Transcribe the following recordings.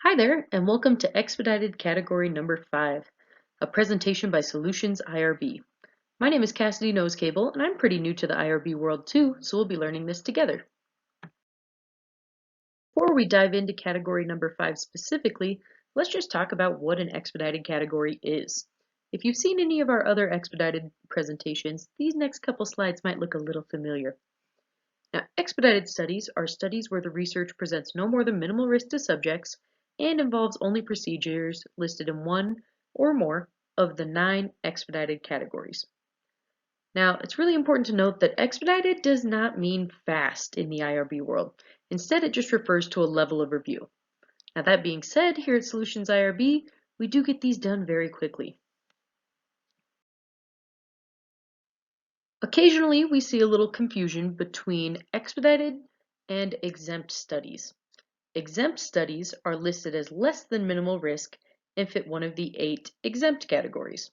Hi there, and welcome to Expedited Category number 5, a presentation by Solutions IRB. My name is Cassidy Nosecable, and I'm pretty new to the IRB world too, so we'll be learning this together. Before we dive into category number 5 specifically, let's just talk about what an expedited category is. If you've seen any of our other expedited presentations, these next couple slides might look a little familiar. Now, expedited studies are studies where the research presents no more than minimal risk to subjects and involves only procedures listed in one or more of the 9 expedited categories. Now, it's really important to note that expedited does not mean fast in the IRB world. Instead, it just refers to a level of review. Now, that being said, here at Solutions IRB, we do get these done very quickly. Occasionally, we see a little confusion between expedited and exempt studies. Exempt studies are listed as less than minimal risk and fit one of the 8 exempt categories.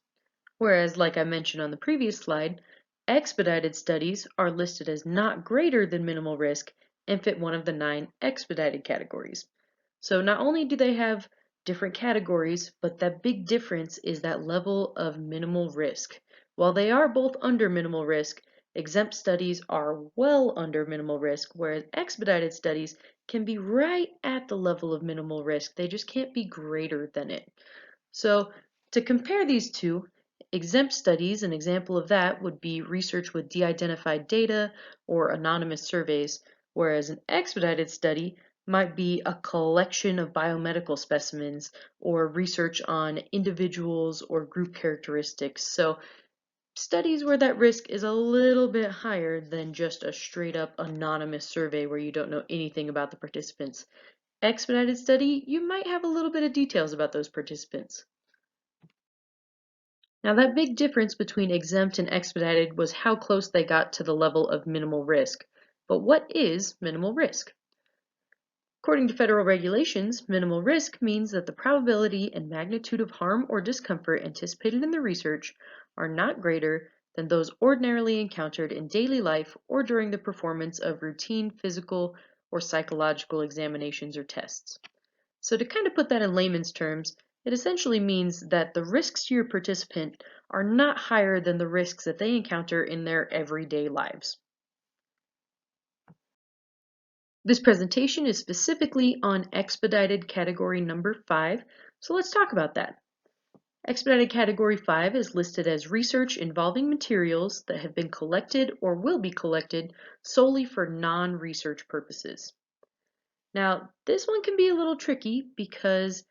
Whereas, like I mentioned on the previous slide, expedited studies are listed as not greater than minimal risk and fit one of the 9 expedited categories. So not only do they have different categories, but that big difference is that level of minimal risk. While they are both under minimal risk, exempt studies are well under minimal risk, whereas expedited studies can be right at the level of minimal risk. They just can't be greater than it. So to compare these two, exempt studies, an example of that would be research with de-identified data or anonymous surveys, whereas an expedited study might be a collection of biomedical specimens or research on individuals or group characteristics. So studies where that risk is a little bit higher than just a straight up anonymous survey where you don't know anything about the participants. Expedited study, you might have a little bit of details about those participants. Now that big difference between exempt and expedited was how close they got to the level of minimal risk. But what is minimal risk? According to federal regulations, minimal risk means that the probability and magnitude of harm or discomfort anticipated in the research are not greater than those ordinarily encountered in daily life or during the performance of routine physical or psychological examinations or tests. So to kind of put that in layman's terms, it essentially means that the risks to your participant are not higher than the risks that they encounter in their everyday lives. This presentation is specifically on expedited category number 5, so let's talk about that. Expedited category 5 is listed as research involving materials that have been collected or will be collected solely for non-research purposes. Now, this one can be a little tricky because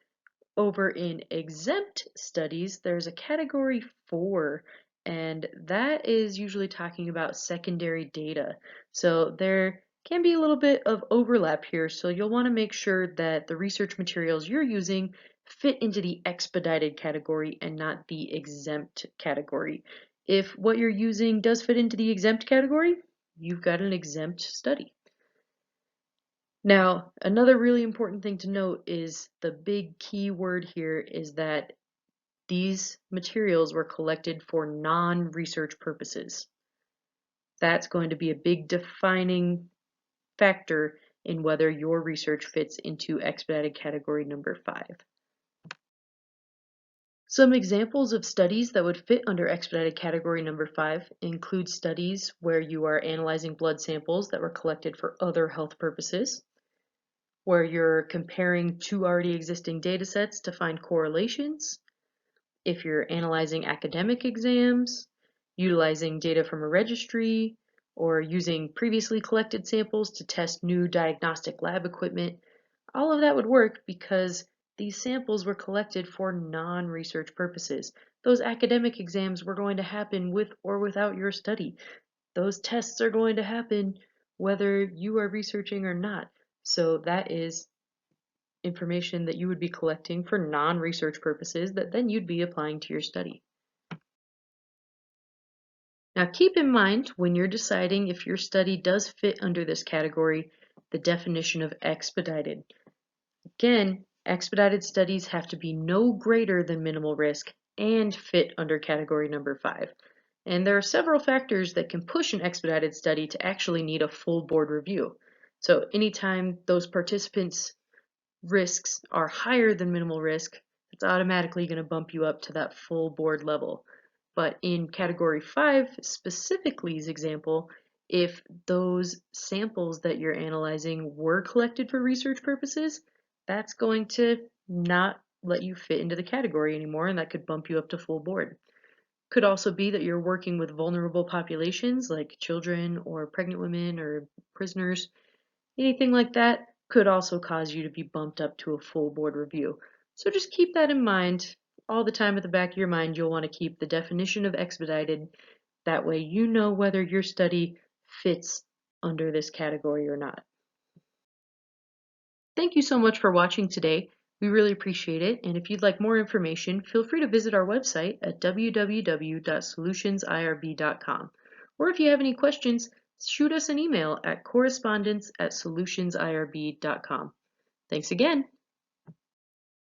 over in exempt studies, there's a category 4, and that is usually talking about secondary data. So there can be a little bit of overlap here, so you'll want to make sure that the research materials you're using fit into the expedited category and not the exempt category. If what you're using does fit into the exempt category, you've got an exempt study. Now, another really important thing to note is the big key word here is that these materials were collected for non-research purposes. That's going to be a big defining factor in whether your research fits into expedited category number 5. Some examples of studies that would fit under expedited category number 5 include studies where you are analyzing blood samples that were collected for other health purposes, where you're comparing two already existing data sets to find correlations, if you're analyzing academic exams, utilizing data from a registry, or using previously collected samples to test new diagnostic lab equipment, all of that would work because these samples were collected for non-research purposes. Those academic exams were going to happen with or without your study. Those tests are going to happen whether you are researching or not. So that is information that you would be collecting for non-research purposes that then you'd be applying to your study. Now keep in mind when you're deciding if your study does fit under this category, the definition of expedited. Again, expedited studies have to be no greater than minimal risk and fit under category number 5. And there are several factors that can push an expedited study to actually need a full board review. So anytime those participants risks are higher than minimal risk, it's automatically going to bump you up to that full board level. But in category 5, specifically's example, if those samples that you're analyzing were collected for research purposes, that's going to not let you fit into the category anymore, and that could bump you up to full board. Could also be that you're working with vulnerable populations like children or pregnant women or prisoners. Anything like that could also cause you to be bumped up to a full board review. So just keep that in mind. All the time at the back of your mind, you'll want to keep the definition of expedited. That way you know whether your study fits under this category or not. Thank you so much for watching today. We really appreciate it, and if you'd like more information, feel free to visit our website at www.solutionsirb.com. Or if you have any questions, shoot us an email at correspondence@solutionsirb.com. Thanks again.